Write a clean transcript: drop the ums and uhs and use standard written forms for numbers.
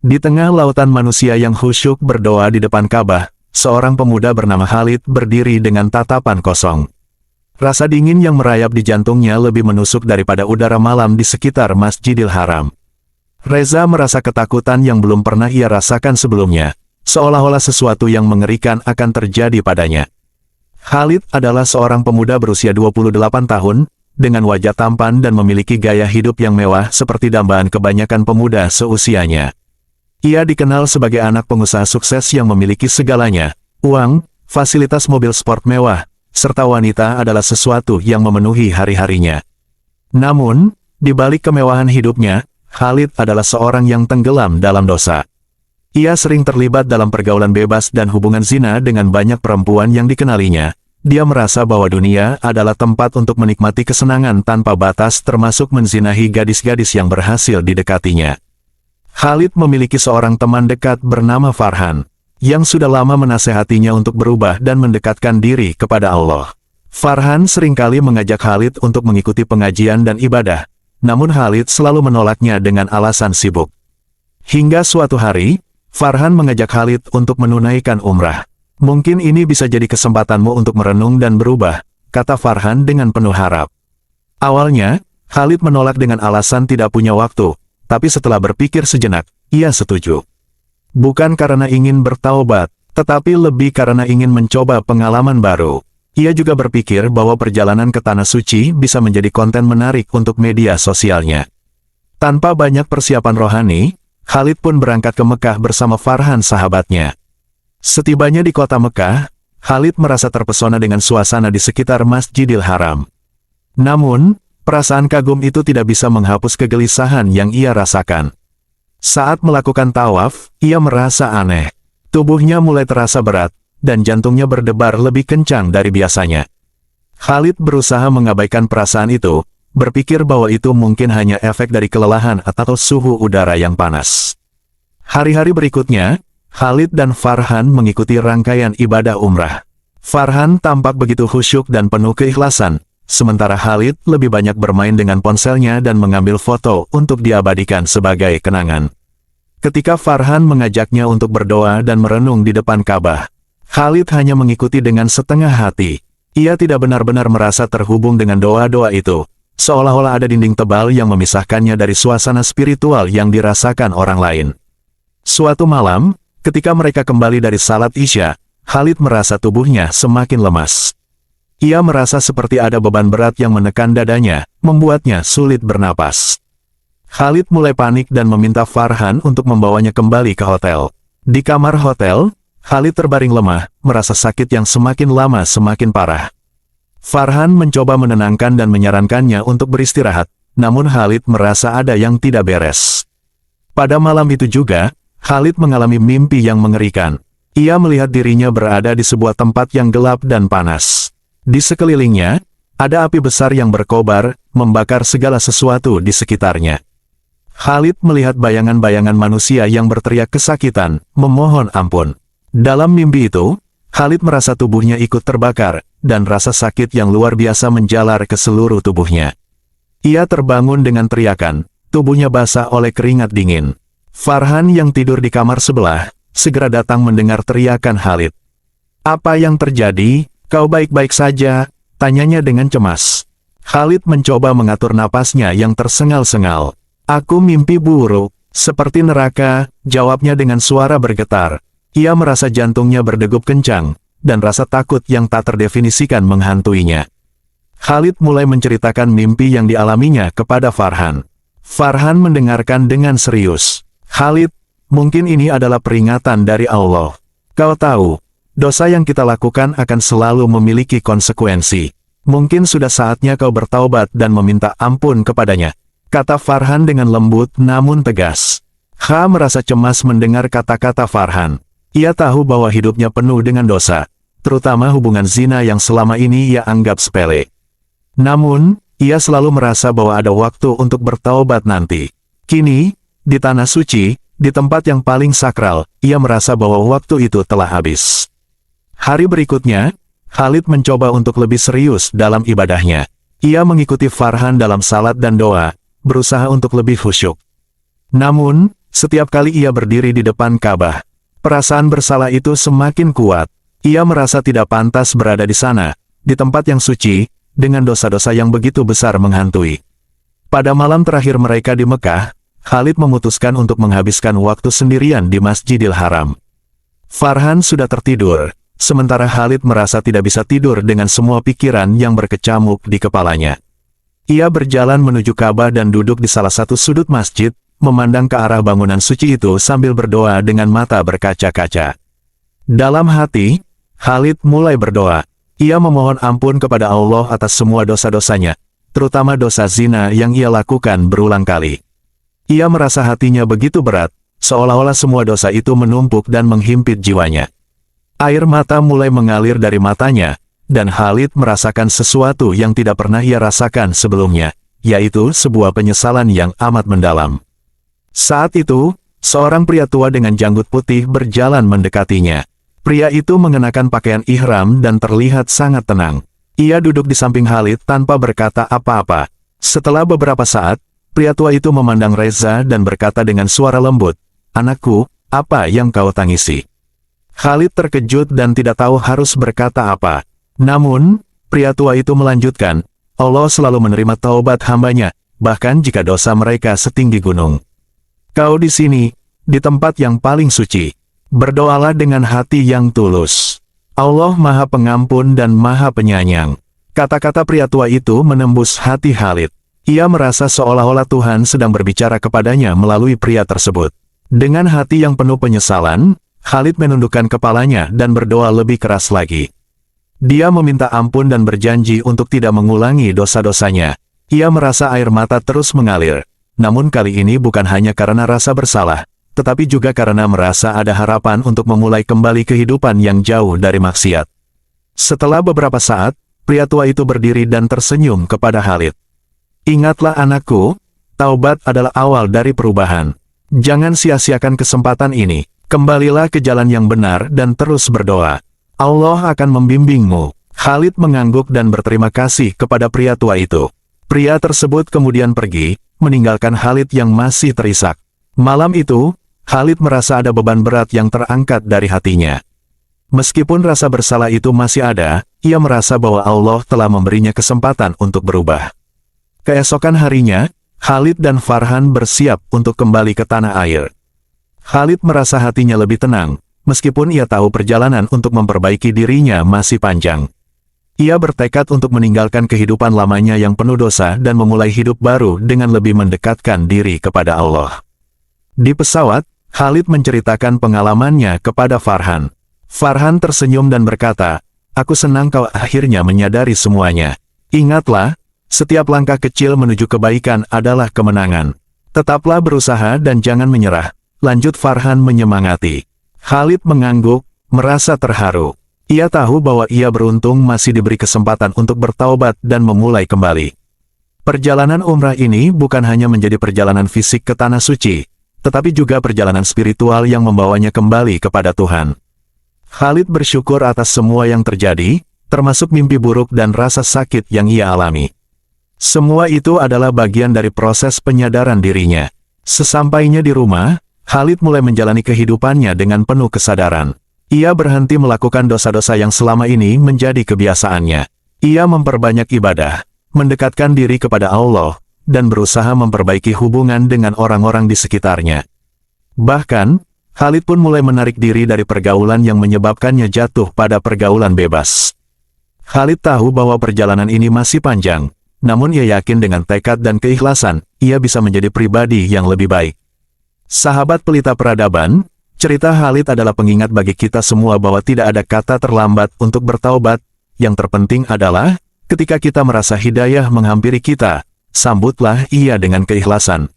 Di tengah lautan manusia yang khusyuk berdoa di depan Ka'bah, seorang pemuda bernama Khalid berdiri dengan tatapan kosong. Rasa dingin yang merayap di jantungnya lebih menusuk daripada udara malam di sekitar Masjidil Haram. Reza merasa ketakutan yang belum pernah ia rasakan sebelumnya, seolah-olah sesuatu yang mengerikan akan terjadi padanya. Khalid adalah seorang pemuda berusia 28 tahun, dengan wajah tampan dan memiliki gaya hidup yang mewah seperti dambaan kebanyakan pemuda seusianya. Ia dikenal sebagai anak pengusaha sukses yang memiliki segalanya, uang, fasilitas mobil sport mewah, serta wanita adalah sesuatu yang memenuhi hari-harinya. Namun, di balik kemewahan hidupnya, Khalid adalah seorang yang tenggelam dalam dosa. Ia sering terlibat dalam pergaulan bebas dan hubungan zina dengan banyak perempuan yang dikenalinya. Dia merasa bahwa dunia adalah tempat untuk menikmati kesenangan tanpa batas termasuk menzinahi gadis-gadis yang berhasil didekatinya. Khalid memiliki seorang teman dekat bernama Farhan, yang sudah lama menasehatinya untuk berubah dan mendekatkan diri kepada Allah. Farhan seringkali mengajak Khalid untuk mengikuti pengajian dan ibadah, namun Khalid selalu menolaknya dengan alasan sibuk. Hingga suatu hari, Farhan mengajak Khalid untuk menunaikan umrah. Mungkin ini bisa jadi kesempatanmu untuk merenung dan berubah, kata Farhan dengan penuh harap. Awalnya, Khalid menolak dengan alasan tidak punya waktu, tapi setelah berpikir sejenak, ia setuju. Bukan karena ingin bertaubat, tetapi lebih karena ingin mencoba pengalaman baru. Ia juga berpikir bahwa perjalanan ke Tanah Suci bisa menjadi konten menarik untuk media sosialnya. Tanpa banyak persiapan rohani, Khalid pun berangkat ke Mekah bersama Farhan sahabatnya. Setibanya di kota Mekah, Khalid merasa terpesona dengan suasana di sekitar Masjidil Haram. Namun, perasaan kagum itu tidak bisa menghapus kegelisahan yang ia rasakan. Saat melakukan tawaf, ia merasa aneh. Tubuhnya mulai terasa berat, dan jantungnya berdebar lebih kencang dari biasanya. Khalid berusaha mengabaikan perasaan itu, berpikir bahwa itu mungkin hanya efek dari kelelahan atau suhu udara yang panas. Hari-hari berikutnya, Khalid dan Farhan mengikuti rangkaian ibadah umrah. Farhan tampak begitu khusyuk dan penuh keikhlasan, sementara Khalid lebih banyak bermain dengan ponselnya dan mengambil foto untuk diabadikan sebagai kenangan. Ketika Farhan mengajaknya untuk berdoa dan merenung di depan Ka'bah, Khalid hanya mengikuti dengan setengah hati. Ia tidak benar-benar merasa terhubung dengan doa-doa itu, seolah-olah ada dinding tebal yang memisahkannya dari suasana spiritual yang dirasakan orang lain. Suatu malam, ketika mereka kembali dari salat Isya, Khalid merasa tubuhnya semakin lemas. Ia merasa seperti ada beban berat yang menekan dadanya, membuatnya sulit bernapas. Khalid mulai panik dan meminta Farhan untuk membawanya kembali ke hotel. Di kamar hotel, Khalid terbaring lemah, merasa sakit yang semakin lama semakin parah. Farhan mencoba menenangkan dan menyarankannya untuk beristirahat, namun Khalid merasa ada yang tidak beres. Pada malam itu juga, Khalid mengalami mimpi yang mengerikan. Ia melihat dirinya berada di sebuah tempat yang gelap dan panas. Di sekelilingnya, ada api besar yang berkobar, membakar segala sesuatu di sekitarnya. Khalid melihat bayangan-bayangan manusia yang berteriak kesakitan, memohon ampun. Dalam mimpi itu, Khalid merasa tubuhnya ikut terbakar, dan rasa sakit yang luar biasa menjalar ke seluruh tubuhnya. Ia terbangun dengan teriakan, tubuhnya basah oleh keringat dingin. Farhan yang tidur di kamar sebelah, segera datang mendengar teriakan Khalid. "Apa yang terjadi? Kau baik-baik saja?" tanyanya dengan cemas. Khalid mencoba mengatur napasnya yang tersengal-sengal. "Aku mimpi buruk, seperti neraka," jawabnya dengan suara bergetar. Ia merasa jantungnya berdegup kencang, dan rasa takut yang tak terdefinisikan menghantuinya. Khalid mulai menceritakan mimpi yang dialaminya kepada Farhan. Farhan mendengarkan dengan serius. "Khalid, mungkin ini adalah peringatan dari Allah. Kau tahu, dosa yang kita lakukan akan selalu memiliki konsekuensi. Mungkin sudah saatnya kau bertaubat dan meminta ampun kepadanya," kata Farhan dengan lembut namun tegas. Kha merasa cemas mendengar kata-kata Farhan. Ia tahu bahwa hidupnya penuh dengan dosa, terutama hubungan zina yang selama ini ia anggap sepele. Namun, ia selalu merasa bahwa ada waktu untuk bertaubat nanti. Kini, di Tanah Suci, di tempat yang paling sakral, ia merasa bahwa waktu itu telah habis. Hari berikutnya, Khalid mencoba untuk lebih serius dalam ibadahnya. Ia mengikuti Farhan dalam salat dan doa, berusaha untuk lebih khusyuk. Namun, Setiap kali ia berdiri di depan Ka'bah, perasaan bersalah itu semakin kuat. Ia merasa tidak pantas berada di sana, di tempat yang suci, dengan dosa-dosa yang begitu besar menghantui. Pada malam terakhir mereka di Mekah, Khalid memutuskan untuk menghabiskan waktu sendirian di Masjidil Haram. Farhan sudah tertidur, sementara Khalid merasa tidak bisa tidur dengan semua pikiran yang berkecamuk di kepalanya. Ia berjalan menuju Ka'bah dan duduk di salah satu sudut masjid, memandang ke arah bangunan suci itu sambil berdoa dengan mata berkaca-kaca. Dalam hati, Khalid mulai berdoa. Ia memohon ampun kepada Allah atas semua dosa-dosanya, terutama dosa zina yang ia lakukan berulang kali. Ia merasa hatinya begitu berat, seolah-olah semua dosa itu menumpuk dan menghimpit jiwanya. Air mata mulai mengalir dari matanya, dan Khalid merasakan sesuatu yang tidak pernah ia rasakan sebelumnya, yaitu sebuah penyesalan yang amat mendalam. Saat itu, seorang pria tua dengan janggut putih berjalan mendekatinya. Pria itu mengenakan pakaian ihram dan terlihat sangat tenang. Ia duduk di samping Khalid tanpa berkata apa-apa. Setelah beberapa saat, pria tua itu memandang Reza dan berkata dengan suara lembut, "Anakku, apa yang kau tangisi?" Khalid terkejut dan tidak tahu harus berkata apa. Namun, pria tua itu melanjutkan, "Allah selalu menerima taubat hambanya, bahkan jika dosa mereka setinggi gunung. Kau di sini, di tempat yang paling suci. Berdoalah dengan hati yang tulus. Allah Maha Pengampun dan Maha Penyayang." Kata-kata pria tua itu menembus hati Khalid. Ia merasa seolah-olah Tuhan sedang berbicara kepadanya melalui pria tersebut. Dengan hati yang penuh penyesalan, Khalid menundukkan kepalanya dan berdoa lebih keras lagi. Dia meminta ampun dan berjanji untuk tidak mengulangi dosa-dosanya. Ia merasa air mata terus mengalir. Namun kali ini bukan hanya karena rasa bersalah, tetapi juga karena merasa ada harapan untuk memulai kembali kehidupan yang jauh dari maksiat. Setelah beberapa saat, pria tua itu berdiri dan tersenyum kepada Khalid. "Ingatlah anakku, taubat adalah awal dari perubahan. Jangan sia-siakan kesempatan ini. Kembalilah ke jalan yang benar dan terus berdoa. Allah akan membimbingmu." Khalid mengangguk dan berterima kasih kepada pria tua itu. Pria tersebut kemudian pergi, meninggalkan Khalid yang masih terisak. Malam itu, Khalid merasa ada beban berat yang terangkat dari hatinya. Meskipun rasa bersalah itu masih ada, ia merasa bahwa Allah telah memberinya kesempatan untuk berubah. Keesokan harinya, Khalid dan Farhan bersiap untuk kembali ke tanah air. Khalid merasa hatinya lebih tenang, meskipun ia tahu perjalanan untuk memperbaiki dirinya masih panjang. Ia bertekad untuk meninggalkan kehidupan lamanya yang penuh dosa dan memulai hidup baru dengan lebih mendekatkan diri kepada Allah. Di pesawat, Khalid menceritakan pengalamannya kepada Farhan. Farhan tersenyum dan berkata, "Aku senang kau akhirnya menyadari semuanya. Ingatlah, setiap langkah kecil menuju kebaikan adalah kemenangan. Tetaplah berusaha dan jangan menyerah," lanjut Farhan menyemangati. Khalid mengangguk, merasa terharu. Ia tahu bahwa ia beruntung masih diberi kesempatan untuk bertaubat dan memulai kembali. Perjalanan umrah ini bukan hanya menjadi perjalanan fisik ke tanah suci, tetapi juga perjalanan spiritual yang membawanya kembali kepada Tuhan. Khalid bersyukur atas semua yang terjadi, termasuk mimpi buruk dan rasa sakit yang ia alami. Semua itu adalah bagian dari proses penyadaran dirinya. Sesampainya di rumah, Khalid mulai menjalani kehidupannya dengan penuh kesadaran. Ia berhenti melakukan dosa-dosa yang selama ini menjadi kebiasaannya. Ia memperbanyak ibadah, mendekatkan diri kepada Allah, dan berusaha memperbaiki hubungan dengan orang-orang di sekitarnya. Bahkan, Khalid pun mulai menarik diri dari pergaulan yang menyebabkannya jatuh pada pergaulan bebas. Khalid tahu bahwa perjalanan ini masih panjang, namun ia yakin dengan tekad dan keikhlasan, ia bisa menjadi pribadi yang lebih baik. Sahabat pelita peradaban, cerita Khalid adalah pengingat bagi kita semua bahwa tidak ada kata terlambat untuk bertaubat. Yang terpenting adalah, ketika kita merasa hidayah menghampiri kita, sambutlah ia dengan keikhlasan.